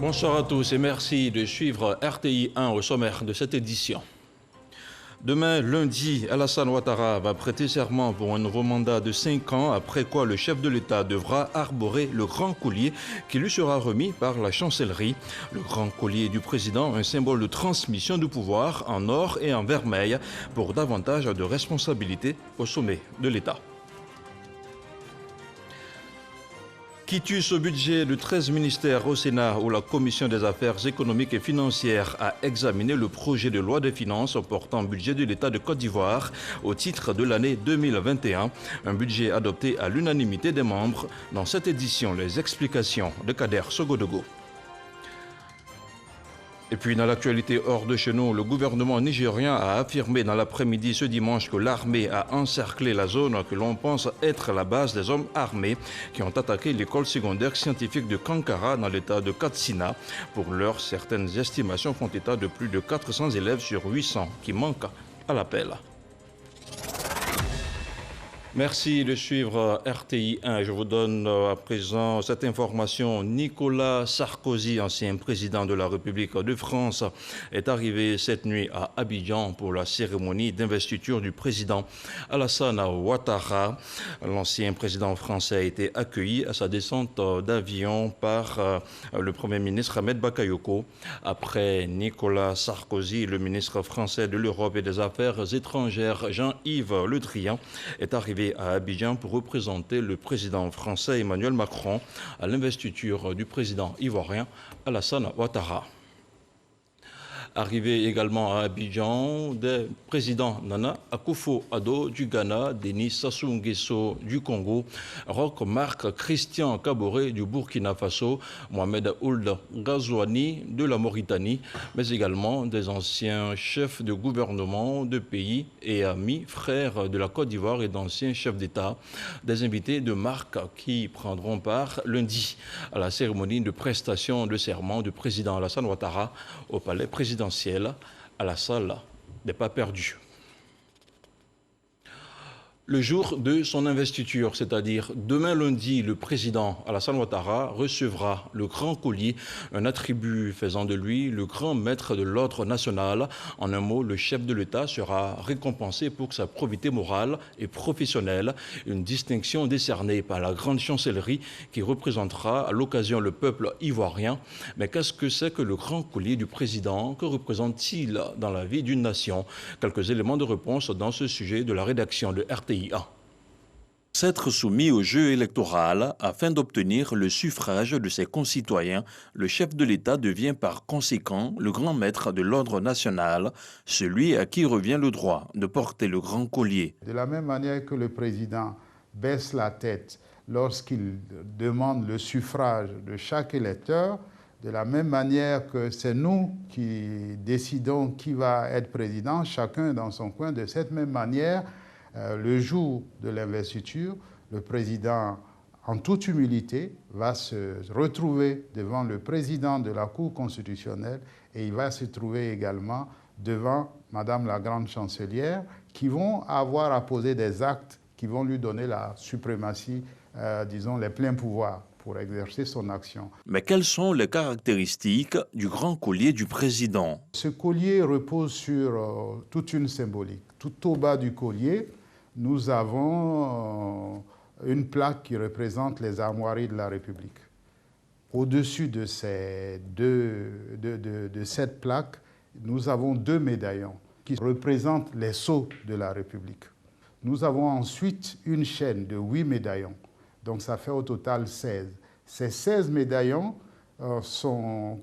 Bonsoir à tous et merci de suivre RTI 1 au sommaire de cette édition. Demain, lundi, Alassane Ouattara va prêter serment pour un nouveau mandat de 5 ans, après quoi le chef de l'État devra arborer le grand collier qui lui sera remis par la chancellerie. Le grand collier du président, un symbole de transmission du pouvoir en or et en vermeil pour davantage de responsabilités au sommet de l'État. Quitus au budget de 13 ministères au Sénat où la Commission des affaires économiques et financières a examiné le projet de loi de finances portant budget de l'État de Côte d'Ivoire au titre de l'année 2021. Un budget adopté à l'unanimité des membres. Dans cette édition, les explications de Kader Sogodogo. Et puis dans l'actualité hors de chez nous, le gouvernement nigérien a affirmé dans l'après-midi ce dimanche que l'armée a encerclé la zone que l'on pense être la base des hommes armés qui ont attaqué l'école secondaire scientifique de Kankara dans l'état de Katsina. Pour l'heure, certaines estimations font état de plus de 400 élèves sur 800 qui manquent à l'appel. Merci de suivre RTI 1. Je vous donne à présent cette information. Nicolas Sarkozy, ancien président de la République de France, est arrivé cette nuit à Abidjan pour la cérémonie d'investiture du président Alassane Ouattara. L'ancien président français a été accueilli à sa descente d'avion par le Premier ministre Ahmed Bakayoko. Après Nicolas Sarkozy, le ministre français de l'Europe et des Affaires étrangères Jean-Yves Le Drian est arrivé à Abidjan pour représenter le président français Emmanuel Macron à l'investiture du président ivoirien Alassane Ouattara. Arrivé également à Abidjan, des présidents Nana Akufo-Addo du Ghana, Denis Sassou Nguesso du Congo, Roch Marc Christian Kaboré du Burkina Faso, Mohamed Ould Ghazouani de la Mauritanie, mais également des anciens chefs de gouvernement de pays et amis, frères de la Côte d'Ivoire et d'anciens chefs d'État, des invités de marque qui prendront part lundi à la cérémonie de prestation de serment du président Alassane Ouattara au palais présidentiel à la salle des pas perdus. Le jour de son investiture, c'est-à-dire demain lundi, le président Alassane Ouattara recevra le grand collier, un attribut faisant de lui le grand maître de l'ordre national. En un mot, le chef de l'État sera récompensé pour sa probité morale et professionnelle, une distinction décernée par la grande chancellerie qui représentera à l'occasion le peuple ivoirien. Mais qu'est-ce que c'est que le grand collier du président? Que représente-t-il dans la vie d'une nation? Quelques éléments de réponse dans ce sujet de la rédaction de RTI. S'être soumis au jeu électoral afin d'obtenir le suffrage de ses concitoyens, le chef de l'État devient par conséquent le grand maître de l'ordre national, celui à qui revient le droit de porter le grand collier. De la même manière que le président baisse la tête lorsqu'il demande le suffrage de chaque électeur, de la même manière que c'est nous qui décidons qui va être président, chacun dans son coin, de cette même manière, le jour de l'investiture, le président, en toute humilité, va se retrouver devant le président de la Cour constitutionnelle et il va se trouver également devant Madame la Grande Chancelière qui vont avoir à poser des actes qui vont lui donner la suprématie, disons, les pleins pouvoirs pour exercer son action. Mais quelles sont les caractéristiques du grand collier du président? Ce collier repose sur toute une symbolique. Tout au bas du collier, nous avons une plaque qui représente les armoiries de la République. Au-dessus de cette plaque, nous avons 2 médaillons qui représentent les sceaux de la République. Nous avons ensuite une chaîne de 8 médaillons, donc ça fait au total 16. Ces 16 médaillons sont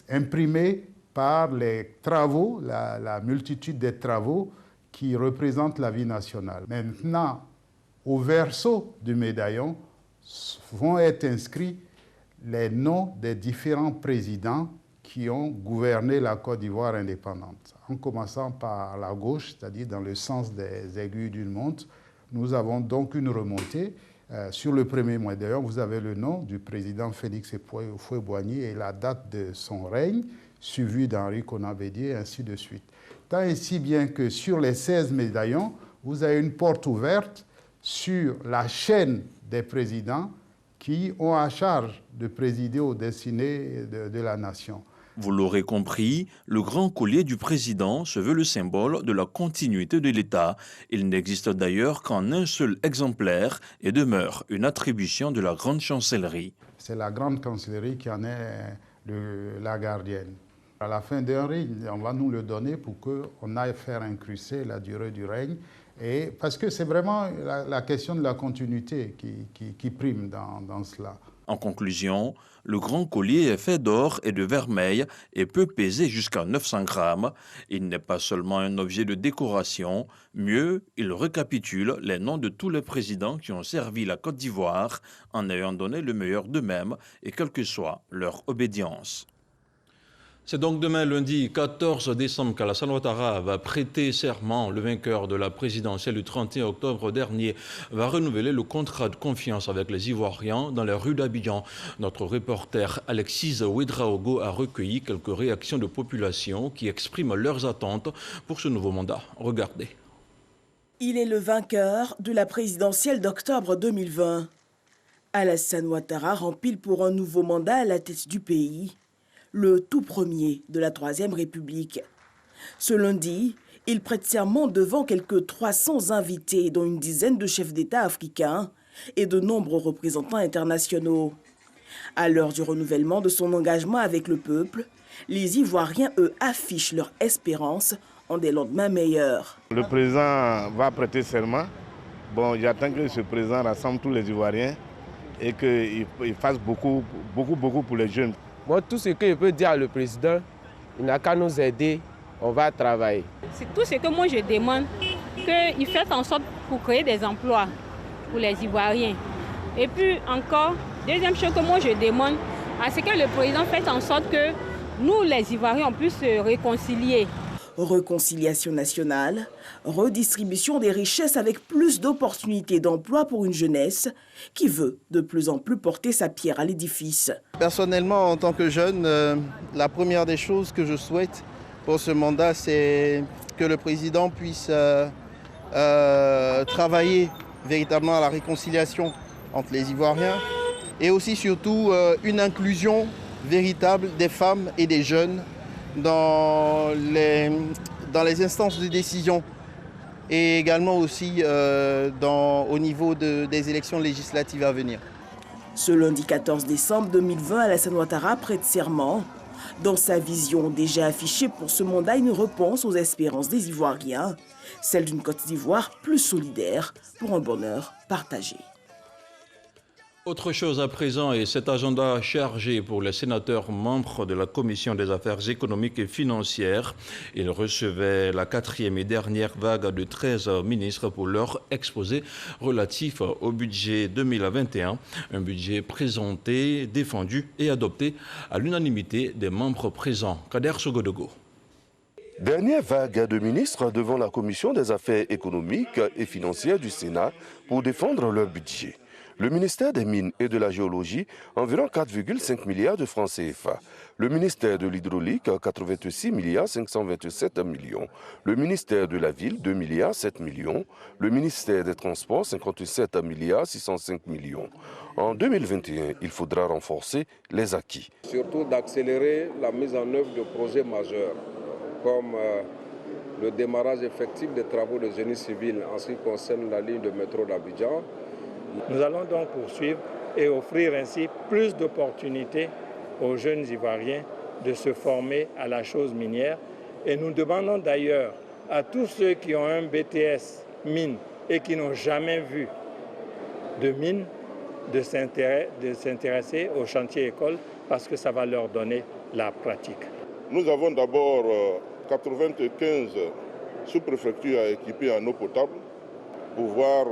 imprimés par les travaux, la multitude des travaux qui représentent la vie nationale. Maintenant, au verso du médaillon vont être inscrits les noms des différents présidents qui ont gouverné la Côte d'Ivoire indépendante. En commençant par la gauche, c'est-à-dire dans le sens des aiguilles d'une montre, nous avons donc une remontée. Sur le premier médaillon, vous avez le nom du président Félix Houphouët-Boigny et la date de son règne, suivi d'Henri Konan Bédié, et ainsi de suite. Tant et si bien que sur les 16 médaillons, vous avez une porte ouverte sur la chaîne des présidents qui ont à charge de présider aux destinées de la nation. Vous l'aurez compris, le grand collier du président se veut le symbole de la continuité de l'État. Il n'existe d'ailleurs qu'en un seul exemplaire et demeure une attribution de la grande chancellerie. C'est la grande chancellerie qui en est la gardienne. À la fin d'un règne, on va nous le donner pour qu'on aille faire incruster la durée du règne. Et parce que c'est vraiment la question de la continuité qui prime dans cela. En conclusion, le grand collier est fait d'or et de vermeil et peut peser jusqu'à 900 grammes. Il n'est pas seulement un objet de décoration, mieux, il récapitule les noms de tous les présidents qui ont servi la Côte d'Ivoire en ayant donné le meilleur d'eux-mêmes et quelle que soit leur obédience. C'est donc demain, lundi 14 décembre, qu'Alassane Ouattara va prêter serment. Le vainqueur de la présidentielle du 31 octobre dernier va renouveler le contrat de confiance avec les Ivoiriens dans les rues d'Abidjan. Notre reporter Alexis Ouedraogo a recueilli quelques réactions de population qui expriment leurs attentes pour ce nouveau mandat. Regardez. Il est le vainqueur de la présidentielle d'octobre 2020. Alassane Ouattara rempile pour un nouveau mandat à la tête du pays, le tout premier de la Troisième République. Ce lundi, il prête serment devant quelques 300 invités, dont une dizaine de chefs d'État africains et de nombreux représentants internationaux. À l'heure du renouvellement de son engagement avec le peuple, les Ivoiriens, eux, affichent leur espérance en des lendemains meilleurs. Le président va prêter serment. Bon, j'attends que ce président rassemble tous les Ivoiriens et qu'il fasse beaucoup pour les jeunes. Bon, tout ce que je peux dire à le président, il n'a qu'à nous aider, on va travailler. C'est tout ce que moi je demande, qu'il fasse en sorte pour créer des emplois pour les Ivoiriens. Et puis encore, deuxième chose que moi je demande, c'est que le président fasse en sorte que nous les Ivoiriens on puisse se réconcilier. Réconciliation nationale, redistribution des richesses avec plus d'opportunités d'emploi pour une jeunesse qui veut de plus en plus porter sa pierre à l'édifice. Personnellement, en tant que jeune, la première des choses que je souhaite pour ce mandat, c'est que le président puisse travailler véritablement à la réconciliation entre les Ivoiriens et aussi surtout une inclusion véritable des femmes et des jeunes dans les instances de décision et également aussi au niveau des élections législatives à venir. Ce lundi 14 décembre 2020, Alassane Ouattara prête serment. Dans sa vision déjà affichée pour ce mandat, une réponse aux espérances des Ivoiriens, celle d'une Côte d'Ivoire plus solidaire pour un bonheur partagé. Autre chose à présent, et cet agenda chargé pour les sénateurs membres de la Commission des affaires économiques et financières. Ils recevaient la 4e et dernière vague de 13 ministres pour leur exposé relatif au budget 2021. Un budget présenté, défendu et adopté à l'unanimité des membres présents. Kader Sogodogo. Dernière vague de ministres devant la Commission des affaires économiques et financières du Sénat pour défendre leur budget. Le ministère des Mines et de la Géologie, environ 4,5 milliards de francs CFA. Le ministère de l'Hydraulique, 86 milliards 527 millions. Le ministère de la Ville, 2 milliards 7 millions. Le ministère des Transports, 57 milliards 605 millions. En 2021, il faudra renforcer les acquis. Surtout d'accélérer la mise en œuvre de projets majeurs, comme le démarrage effectif des travaux de génie civil en ce qui concerne la ligne de métro d'Abidjan. Nous allons donc poursuivre et offrir ainsi plus d'opportunités aux jeunes Ivoiriens de se former à la chose minière. Et nous demandons d'ailleurs à tous ceux qui ont un BTS mine et qui n'ont jamais vu de mine de s'intéresser au chantier école parce que ça va leur donner la pratique. Nous avons d'abord 95 sous-préfectures à équiper en eau potable, pouvoir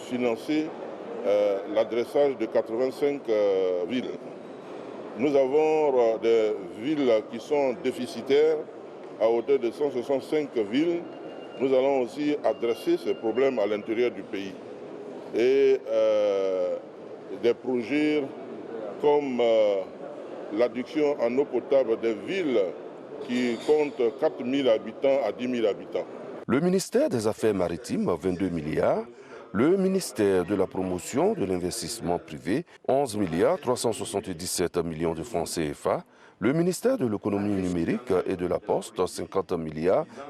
financer l'adressage de 85 villes. Nous avons des villes qui sont déficitaires à hauteur de 165 villes. Nous allons aussi adresser ces problèmes à l'intérieur du pays. Et des projets comme l'adduction en eau potable des villes qui comptent 4 000 habitants à 10 000 habitants. Le ministère des Affaires maritimes, 22 milliards. Le ministère de la promotion de l'investissement privé, 11 377 millions de francs CFA. Le ministère de l'économie numérique et de la Poste, 50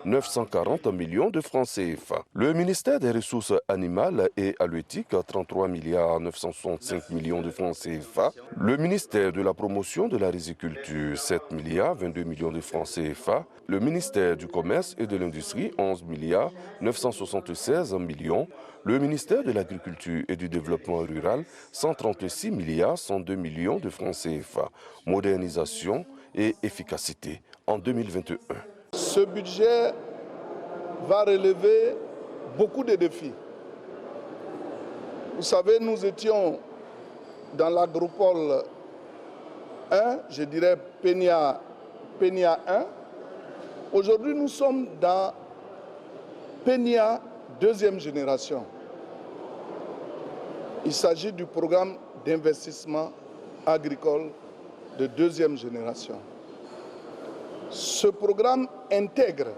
940 millions de francs CFA. Le ministère des ressources animales et halieutiques, 33 965 millions de francs CFA. Le ministère de la promotion de la riziculture, 7 22 millions de francs CFA. Le ministère du commerce et de l'industrie, 11 976 millions. Le ministère de l'Agriculture et du Développement rural, 136 102 millions de francs CFA. Modernisation et efficacité en 2021. Ce budget va relever beaucoup de défis. Vous savez, nous étions dans l'agropole 1, je dirais PENIA 1. Aujourd'hui, nous sommes dans PENIA deuxième génération. Il s'agit du programme d'investissement agricole de deuxième génération. Ce programme intègre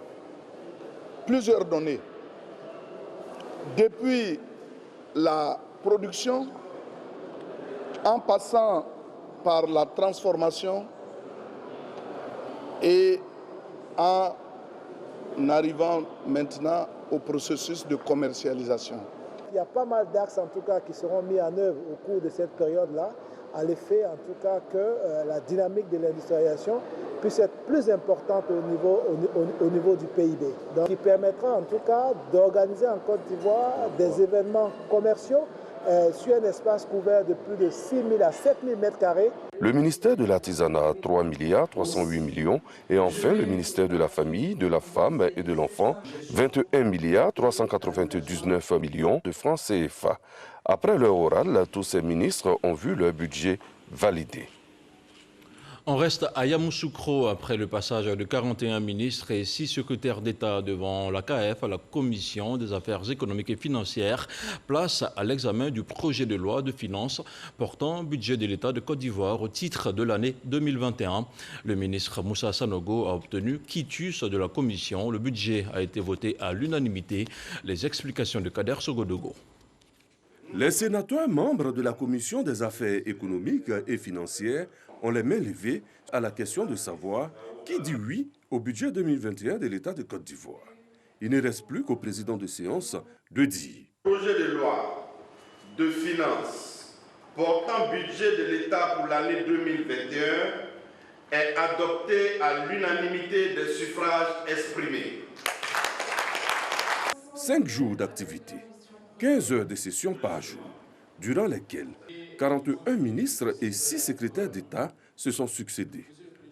plusieurs données, depuis la production, en passant par la transformation et en arrivant maintenant au processus de commercialisation. Il y a pas mal d'axes en tout cas qui seront mis en œuvre au cours de cette période-là, à l'effet en tout cas que la dynamique de l'industrialisation puisse être plus importante au niveau du PIB. Donc, qui permettra en tout cas d'organiser en Côte d'Ivoire des événements commerciaux sur un espace couvert de plus de 6 000 à 7 000 mètres carrés. Le ministère de l'Artisanat, 3 308 millions. Et enfin, le ministère de la Famille, de la Femme et de l'Enfant, 21 399 millions de francs CFA. Après leur oral, tous ces ministres ont vu leur budget validé. On reste à Yamoussoukro après le passage de 41 ministres et 6 secrétaires d'État devant la CAF, la Commission des affaires économiques et financières. Place à l'examen du projet de loi de finances portant budget de l'État de Côte d'Ivoire au titre de l'année 2021. Le ministre Moussa Sanogo a obtenu quitus de la Commission. Le budget a été voté à l'unanimité. Les explications de Kader Sogodogo. Les sénateurs membres de la Commission des affaires économiques et financières ont les mains levées à la question de savoir qui dit oui au budget 2021 de l'État de Côte d'Ivoire. Il ne reste plus qu'au président de séance de dire. Le projet de loi de finances portant budget de l'État pour l'année 2021 est adopté à l'unanimité des suffrages exprimés. 5 jours d'activité, 15 heures de session par jour, durant lesquelles 41 ministres et 6 secrétaires d'État se sont succédés.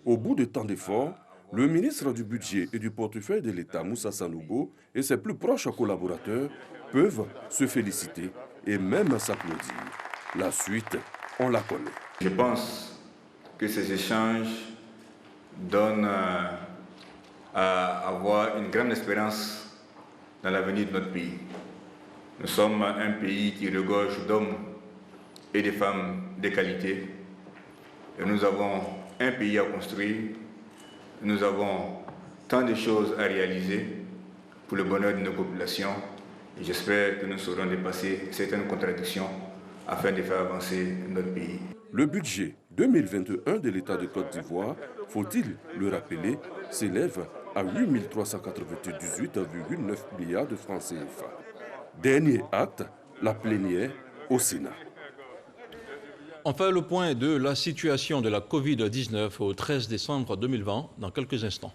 Au bout de tant d'efforts, le ministre du Budget et du Portefeuille de l'État, Moussa Sanogo, et ses plus proches collaborateurs peuvent se féliciter et même s'applaudir. La suite, on la connaît. Je pense que ces échanges donnent à avoir une grande espérance dans l'avenir de notre pays. Nous sommes un pays qui regorge d'hommes et des femmes de qualité. Et nous avons un pays à construire. Nous avons tant de choses à réaliser pour le bonheur de nos populations. Et j'espère que nous saurons dépasser certaines contradictions afin de faire avancer notre pays. Le budget 2021 de l'État de Côte d'Ivoire, faut-il le rappeler, s'élève à 8 398,9 milliards de francs CFA. Dernier acte, la plénière au Sénat. On fait le point de la situation de la Covid-19 au 13 décembre 2020 dans quelques instants.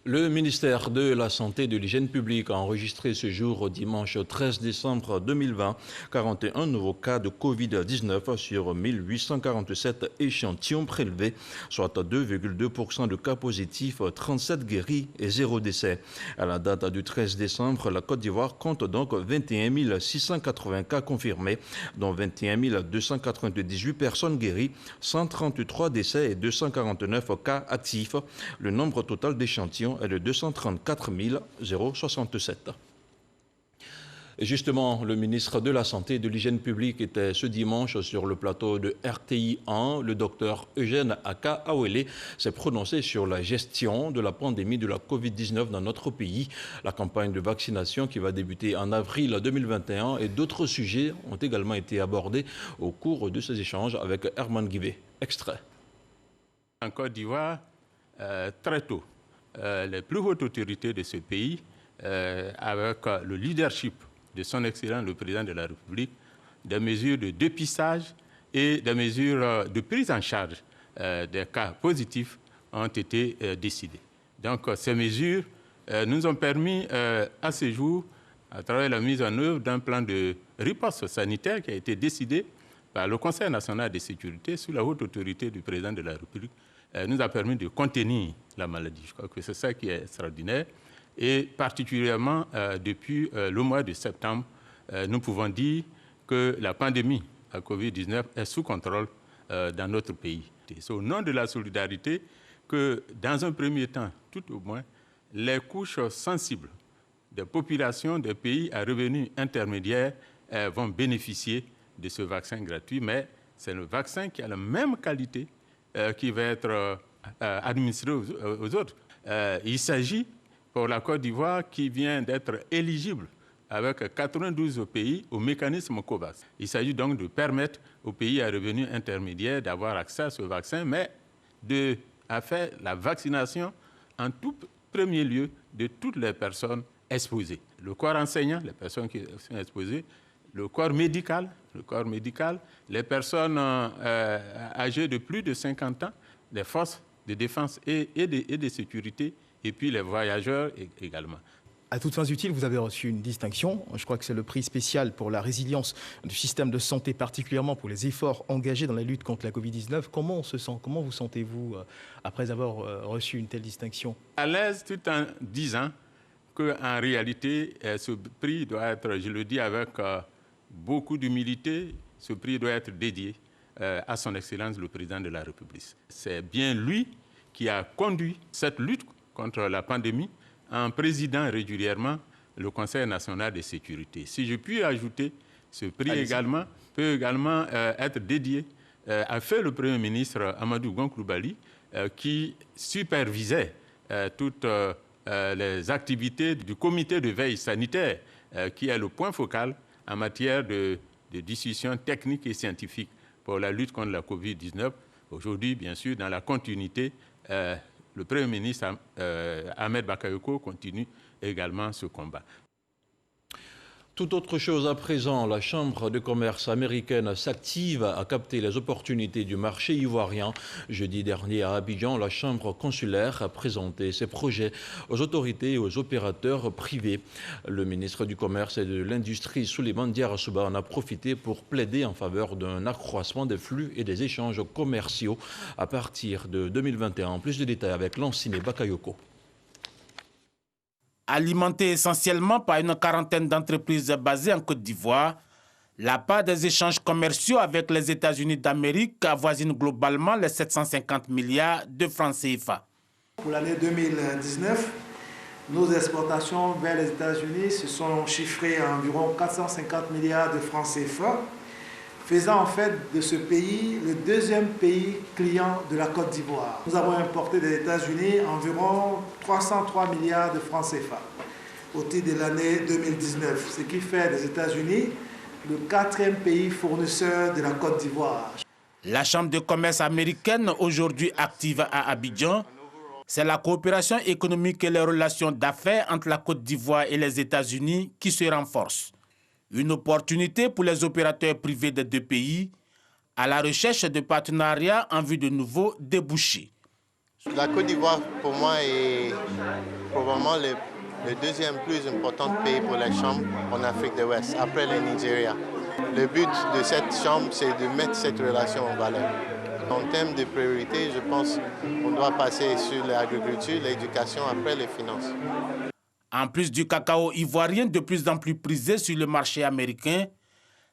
Le ministère de la Santé et de l'Hygiène publique a enregistré ce jour, dimanche 13 décembre 2020, 41 nouveaux cas de Covid-19 sur 1847 échantillons prélevés, soit 2,2% de cas positifs, 37 guéris et 0 décès. À la date du 13 décembre, la Côte d'Ivoire compte donc 21 680 cas confirmés, dont 21 298 personnes guéries, 133 décès et 249 cas actifs. Le nombre total d'échantillons est de 234 067. Et justement, le ministre de la Santé et de l'Hygiène publique était ce dimanche sur le plateau de RTI 1. Le docteur Eugène Aka Awele s'est prononcé sur la gestion de la pandémie de la Covid-19 dans notre pays. La campagne de vaccination qui va débuter en avril 2021 et d'autres sujets ont également été abordés au cours de ces échanges avec Herman Guibé. Extrait. En Côte d'Ivoire, très tôt, les plus hautes autorités de ce pays, avec le leadership de son Excellence le Président de la République, des mesures de dépistage et des mesures de prise en charge des cas positifs ont été décidées. Donc ces mesures nous ont permis à ce jour, à travers la mise en œuvre d'un plan de riposte sanitaire qui a été décidé par le Conseil national de sécurité sous la haute autorité du Président de la République, nous a permis de contenir la maladie. Je crois que c'est ça qui est extraordinaire. Et particulièrement depuis le mois de septembre, nous pouvons dire que la pandémie à Covid-19 est sous contrôle dans notre pays. C'est au nom de la solidarité que, dans un premier temps, tout au moins, les couches sensibles des populations des pays à revenus intermédiaires vont bénéficier de ce vaccin gratuit, mais c'est le vaccin qui a la même qualité qui va être administré aux autres. Il s'agit pour la Côte d'Ivoire qui vient d'être éligible avec 92 pays au mécanisme COVAX. Il s'agit donc de permettre aux pays à revenus intermédiaires d'avoir accès à ce vaccin, mais à faire la vaccination en tout premier lieu de toutes les personnes exposées. Le corps enseignant, les personnes qui sont exposées, le corps médical, les personnes âgées de plus de 50 ans, les forces de défense et de sécurité, et puis les voyageurs également. À toutes fins utiles, vous avez reçu une distinction. Je crois que c'est le prix spécial pour la résilience du système de santé, particulièrement pour les efforts engagés dans la lutte contre la Covid-19. Comment on se sent? Comment vous sentez-vous après avoir reçu une telle distinction? À l'aise, tout en disant qu'en réalité, ce prix doit être, je le dis avec beaucoup d'humilité, ce prix doit être dédié à son Excellence le Président de la République. C'est bien lui qui a conduit cette lutte contre la pandémie en présidant régulièrement le Conseil national de sécurité. Si je puis ajouter, ce prix peut également être dédié à fait le Premier ministre Amadou Gon Coulibaly, qui supervisait toutes les activités du comité de veille sanitaire, qui est le point focal en matière de discussion technique et scientifique pour la lutte contre la Covid-19. Aujourd'hui, bien sûr, dans la continuité, le Premier ministre Ahmed Bakayoko continue également ce combat. Tout autre chose à présent, la Chambre de commerce américaine s'active à capter les opportunités du marché ivoirien. Jeudi dernier à Abidjan, la Chambre consulaire a présenté ses projets aux autorités et aux opérateurs privés. Le ministre du Commerce et de l'Industrie, Souleymane Diarra-Souba, en a profité pour plaider en faveur d'un accroissement des flux et des échanges commerciaux à partir de 2021. Plus de détails avec Lanciné Bakayoko. Alimentée essentiellement par une quarantaine d'entreprises basées en Côte d'Ivoire, la part des échanges commerciaux avec les États-Unis d'Amérique avoisine globalement les 750 milliards de francs CFA. Pour l'année 2019, nos exportations vers les États-Unis se sont chiffrées à environ 450 milliards de francs CFA, faisant en fait de ce pays le deuxième pays client de la Côte d'Ivoire. Nous avons importé des États-Unis environ 303 milliards de francs CFA au titre de l'année 2019, ce qui fait des États-Unis le quatrième pays fournisseur de la Côte d'Ivoire. La Chambre de commerce américaine, aujourd'hui active à Abidjan, c'est la coopération économique et les relations d'affaires entre la Côte d'Ivoire et les États-Unis qui se renforcent. Une opportunité pour les opérateurs privés des deux pays à la recherche de partenariats en vue de nouveaux débouchés. La Côte d'Ivoire, pour moi, est probablement le deuxième plus important pays pour les chambres en Afrique de l'Ouest, après le Nigeria. Le but de cette chambre, c'est de mettre cette relation en valeur. En termes de priorité, je pense qu'on doit passer sur l'agriculture, l'éducation, après les finances. En plus du cacao ivoirien de plus en plus prisé sur le marché américain,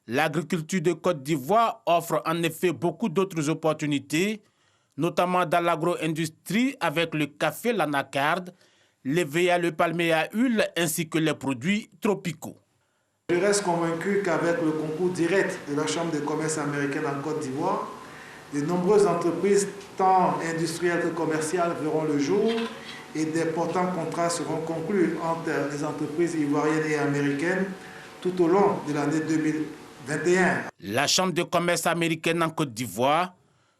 l'agriculture de Côte d'Ivoire offre en effet beaucoup d'autres opportunités, notamment dans l'agro-industrie avec le café, l'anacarde, l'EVA, le palmier à huile ainsi que les produits tropicaux. Je reste convaincu qu'avec le concours direct de la Chambre de commerce américaine en Côte d'Ivoire, de nombreuses entreprises, tant industrielles que commerciales, verront le jour et d'importants contrats seront conclus entre les entreprises ivoiriennes et américaines tout au long de l'année 2021. La Chambre de commerce américaine en Côte d'Ivoire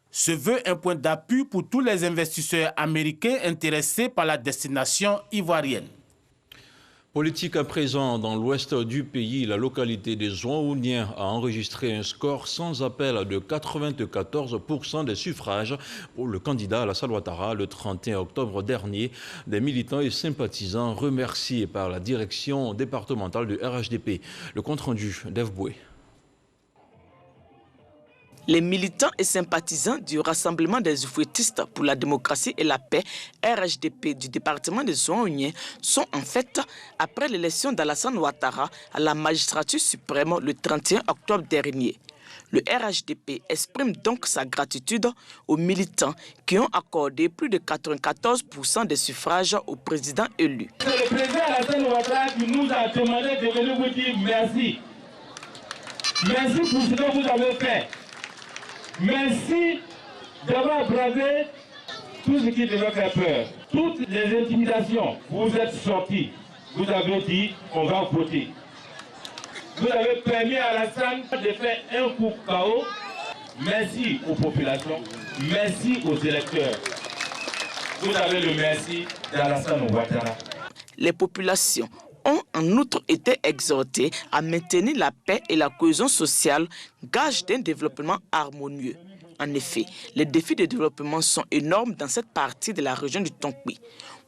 se veut un point d'appui pour tous les investisseurs américains intéressés par la destination ivoirienne. Politique à présent, dans l'ouest du pays, la localité des Zouaouniens a enregistré un score sans appel de 94% des suffrages pour le candidat Alassane Ouattara le 31 octobre dernier. Des militants et sympathisants remerciés par la direction départementale du RHDP. Le compte-rendu d'Ève Boué. Les militants et sympathisants du Rassemblement des oufouettistes pour la démocratie et la paix, RHDP du département des Zouaouniens, sont en fait après l'élection d'Alassane Ouattara à la magistrature suprême le 31 octobre dernier. Le RHDP exprime donc sa gratitude aux militants qui ont accordé plus de 94% des suffrages au président élu. C'est le président Alassane Ouattara qui nous a demandé de venir vous dire merci. Merci pour ce que vous avez fait. Merci d'avoir bravé tout ce qui devait faire peur. Toutes les intimidations, vous êtes sortis. Vous avez dit, on va voter. Vous avez permis à Alassane de faire un coup KO. Merci aux populations, merci aux électeurs. Vous avez le merci d'Alassane Ouattara. Les populations ont en outre été exhortés à maintenir la paix et la cohésion sociale, gage d'un développement harmonieux. En effet, les défis de développement sont énormes dans cette partie de la région du Tonkpi.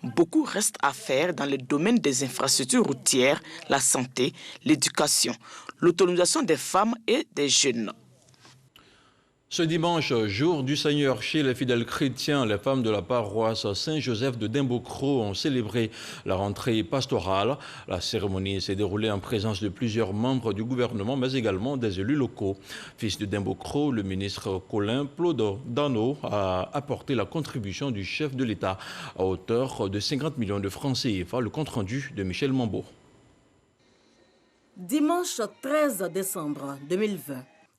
Beaucoup reste à faire dans le domaine des infrastructures routières, la santé, l'éducation, l'autonomisation des femmes et des jeunes. Ce dimanche, jour du Seigneur, chez les fidèles chrétiens, les femmes de la paroisse Saint-Joseph de Dimbokro ont célébré la rentrée pastorale. La cérémonie s'est déroulée en présence de plusieurs membres du gouvernement, mais également des élus locaux. Fils de Dimbokro, le ministre Colin Plodano a apporté la contribution du chef de l'État à hauteur de 50 millions de francs CFA. Le compte-rendu de Michel Mambo. Dimanche 13 décembre 2020.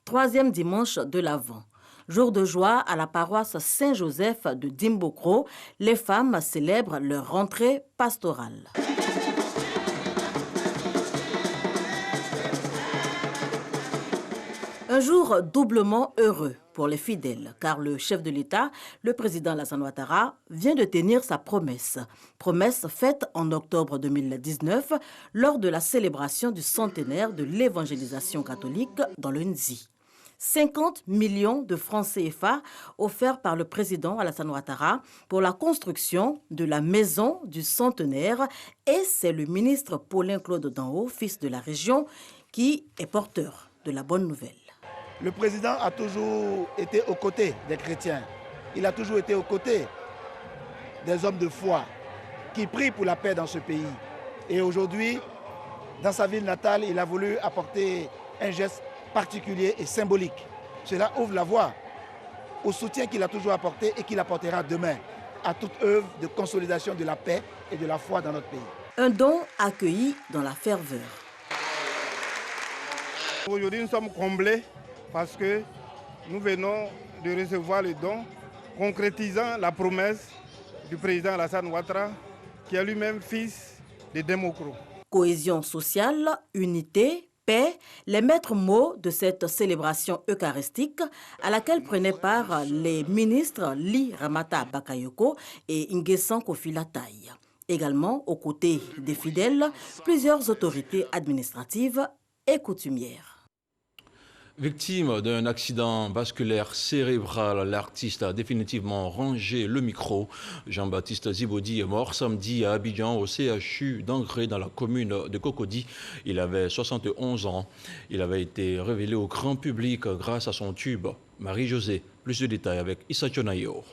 Troisième dimanche de l'Avent. Jour de joie à la paroisse Saint-Joseph de Dimbokro, les femmes célèbrent leur rentrée pastorale. Un jour doublement heureux pour les fidèles, car le chef de l'État, le président Alassane Ouattara, vient de tenir sa promesse. Promesse faite en octobre 2019 lors de la célébration du centenaire de l'évangélisation catholique dans le Nzi. 50 millions de francs CFA offerts par le président Alassane Ouattara pour la construction de la maison du centenaire, et c'est le ministre Paulin Claude Danho, fils de la région, qui est porteur de la bonne nouvelle. Le président a toujours été aux côtés des chrétiens. Il a toujours été aux côtés des hommes de foi qui prient pour la paix dans ce pays. Et aujourd'hui, dans sa ville natale, il a voulu apporter un geste particulier et symbolique. Cela ouvre la voie au soutien qu'il a toujours apporté et qu'il apportera demain à toute œuvre de consolidation de la paix et de la foi dans notre pays. Un don accueilli dans la ferveur. Aujourd'hui, nous sommes comblés parce que nous venons de recevoir le don concrétisant la promesse du président Alassane Ouattara, qui est lui-même fils de Dimbokro. Cohésion sociale, unité, paix, les maîtres mots de cette célébration eucharistique à laquelle prenaient part les ministres Li Ramata Bakayoko et Nguessan Kofi Lataye. Également, aux côtés des fidèles, plusieurs autorités administratives et coutumières. Victime d'un accident vasculaire cérébral, l'artiste a définitivement rangé le micro. Jean-Baptiste Zibodi est mort samedi à Abidjan au CHU d'Angré dans la commune de Cocody. Il avait 71 ans. Il avait été révélé au grand public grâce à son tube Marie-Josée. Plus de détails avec Issa Chonayo.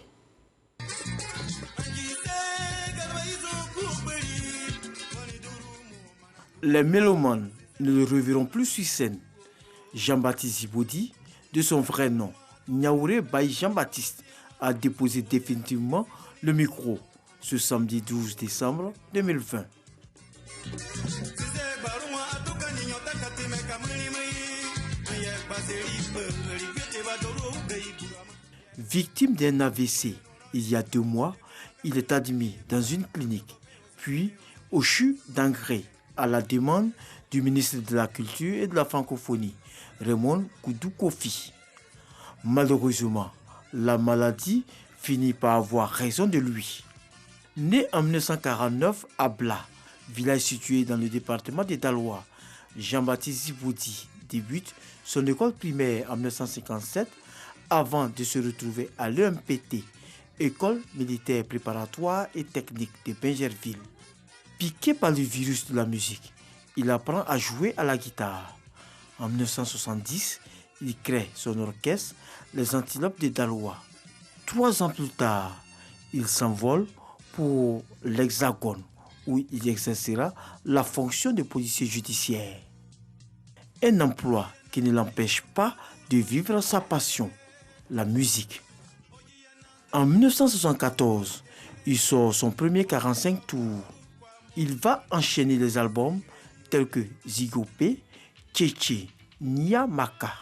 Les mélomanes ne le reverront plus sur scène. Jean-Baptiste Zibodi, de son vrai nom, Niaouré Baye Jean-Baptiste, a déposé définitivement le micro ce samedi 12 décembre 2020. Victime d'un AVC, il y a 2 mois, il est admis dans une clinique, puis au CHU d'Angré, à la demande du ministre de la Culture et de la Francophonie, Raymond Koudou Kofi. Malheureusement, la maladie finit par avoir raison de lui. Né en 1949 à Bla, village situé dans le département des Dalois, Jean-Baptiste Ziboudi débute son école primaire en 1957 avant de se retrouver à l'EMPT, École militaire préparatoire et technique de Bingerville. Piqué par le virus de la musique, il apprend à jouer à la guitare. En 1970, il crée son orchestre, les Antilopes des Dalois. 3 ans plus tard, il s'envole pour l'Hexagone, où il exercera la fonction de policier judiciaire. Un emploi qui ne l'empêche pas de vivre sa passion, la musique. En 1974, il sort son premier 45 tours. Il va enchaîner les albums tels que Zigopé, Tchétché, Nyamaka.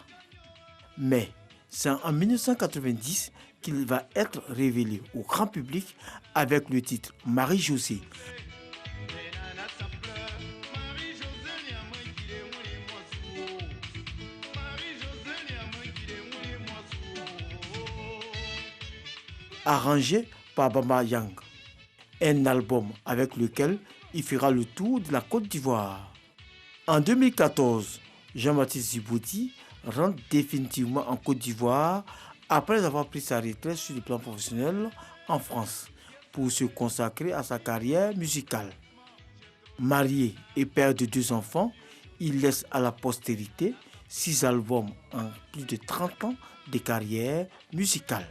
Mais c'est en 1990 qu'il va être révélé au grand public avec le titre Marie-Josée. Arrangé par Baba Yang, un album avec lequel il fera le tour de la Côte d'Ivoire. En 2014, Jean-Baptiste Ziboudi rentre définitivement en Côte d'Ivoire après avoir pris sa retraite sur le plan professionnel en France pour se consacrer à sa carrière musicale. Marié et père de 2 enfants, il laisse à la postérité 6 albums en plus de 30 ans de carrière musicale.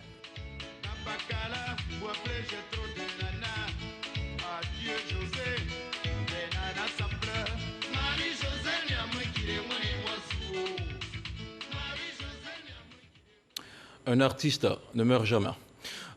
Un artiste ne meurt jamais.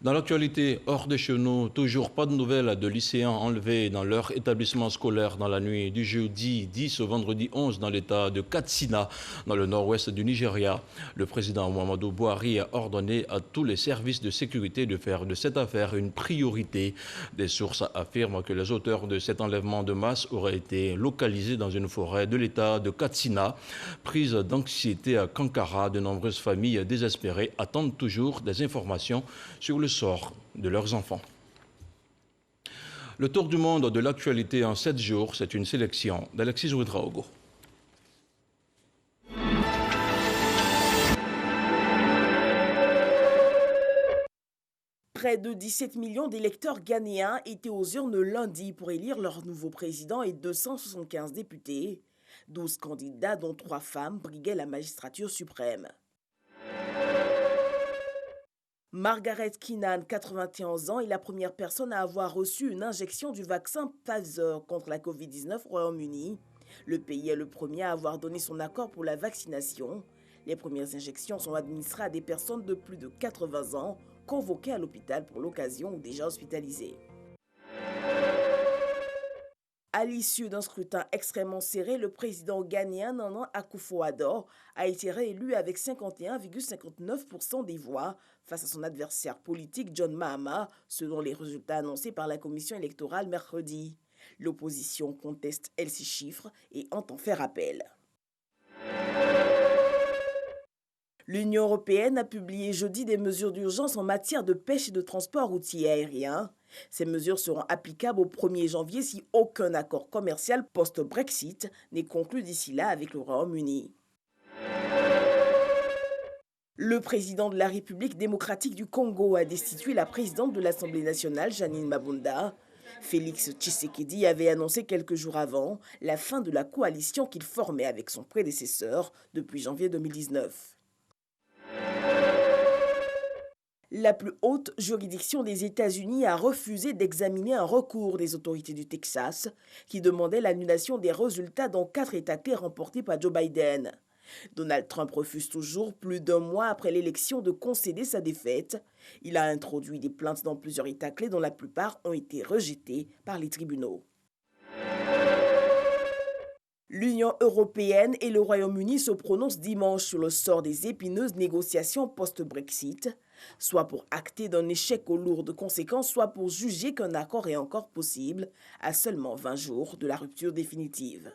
Dans l'actualité, hors de chez nous, toujours pas de nouvelles de lycéens enlevés dans leur établissement scolaire dans la nuit du jeudi 10 au vendredi 11 dans l'état de Katsina, dans le nord-ouest du Nigeria. Le président Muhammadu Buhari a ordonné à tous les services de sécurité de faire de cette affaire une priorité. Des sources affirment que les auteurs de cet enlèvement de masse auraient été localisés dans une forêt de l'état de Katsina. Prise d'anxiété à Kankara, de nombreuses familles désespérées attendent toujours des informations sur le sort de leurs enfants. Le tour du monde de l'actualité en 7 jours, c'est une sélection d'Alexis Ouedraogo. Près de 17 millions d'électeurs ghanéens étaient aux urnes lundi pour élire leur nouveau président et 275 députés. 12 candidats, dont 3 femmes, briguaient la magistrature suprême. Margaret Keenan, 91 ans, est la première personne à avoir reçu une injection du vaccin Pfizer contre la Covid-19 au Royaume-Uni. Le pays est le premier à avoir donné son accord pour la vaccination. Les premières injections sont administrées à des personnes de plus de 80 ans, convoquées à l'hôpital pour l'occasion ou déjà hospitalisées. À l'issue d'un scrutin extrêmement serré, le président ghanéen Nana Akufo-Addo a été réélu avec 51,59% des voix face à son adversaire politique John Mahama, selon les résultats annoncés par la commission électorale mercredi. L'opposition conteste elle ces chiffres et entend faire appel. L'Union européenne a publié jeudi des mesures d'urgence en matière de pêche et de transport routier aérien. Ces mesures seront applicables au 1er janvier si aucun accord commercial post-Brexit n'est conclu d'ici là avec le Royaume-Uni. Le président de la République démocratique du Congo a destitué la présidente de l'Assemblée nationale, Janine Mabunda. Félix Tshisekedi avait annoncé quelques jours avant la fin de la coalition qu'il formait avec son prédécesseur depuis janvier 2019. La plus haute juridiction des États-Unis a refusé d'examiner un recours des autorités du Texas qui demandait l'annulation des résultats dans 4 États clés remportés par Joe Biden. Donald Trump refuse toujours, plus d'1 mois après l'élection, de concéder sa défaite. Il a introduit des plaintes dans plusieurs États clés dont la plupart ont été rejetées par les tribunaux. L'Union européenne et le Royaume-Uni se prononcent dimanche sur le sort des épineuses négociations post-Brexit, soit pour acter d'un échec aux lourdes conséquences, soit pour juger qu'un accord est encore possible à seulement 20 jours de la rupture définitive.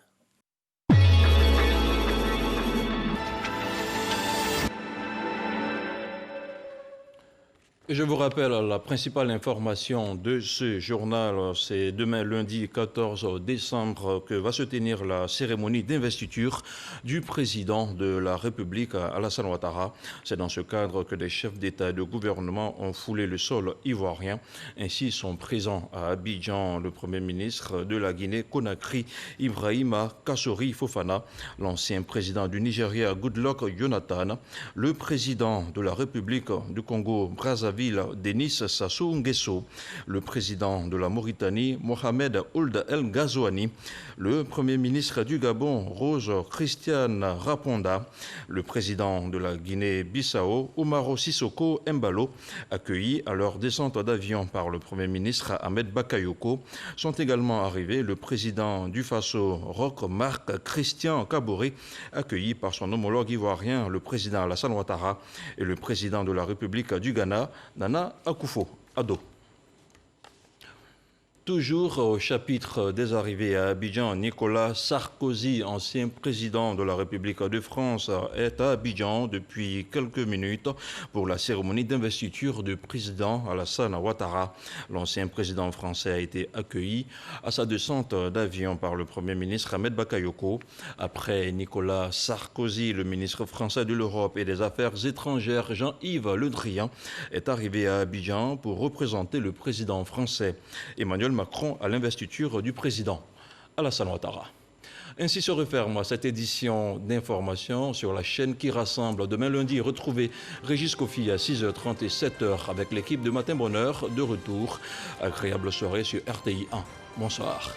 Je vous rappelle la principale information de ce journal, c'est demain lundi 14 décembre que va se tenir la cérémonie d'investiture du président de la République, Alassane Ouattara. C'est dans ce cadre que des chefs d'État et de gouvernement ont foulé le sol ivoirien. Ainsi sont présents à Abidjan le Premier ministre de la Guinée-Conakry, Ibrahima Kassori Fofana, l'ancien président du Nigeria, Goodluck Jonathan, le président de la République du Congo-Brazzaville, Denis Sassou Nguesso, le président de la Mauritanie, Mohamed Ould El Ghazouani, le premier ministre du Gabon, Rose Christiane Raponda, le président de la Guinée-Bissau, Umaro Sissoko Embalo, accueillis à leur descente d'avion par le premier ministre Ahmed Bakayoko, sont également arrivés le président du Faso, Roch Marc Christian Kaboré, accueilli par son homologue ivoirien, le président Alassane Ouattara, et le président de la République du Ghana, Nana Akufo-Addo. Toujours au chapitre des arrivées à Abidjan, Nicolas Sarkozy, ancien président de la République de France, est à Abidjan depuis quelques minutes pour la cérémonie d'investiture du président Alassane Ouattara. L'ancien président français a été accueilli à sa descente d'avion par le Premier ministre Ahmed Bakayoko. Après Nicolas Sarkozy, le ministre français de l'Europe et des Affaires étrangères Jean-Yves Le Drian est arrivé à Abidjan pour représenter le président français. Emmanuel Macron à l'investiture du président Alassane Ouattara. Ainsi se referme cette édition d'information sur la chaîne qui rassemble. Demain lundi, retrouvez Régis Kofi à 6h30 et 7h avec l'équipe de Matin Bonheur de retour. Agréable soirée sur RTI 1. Bonsoir.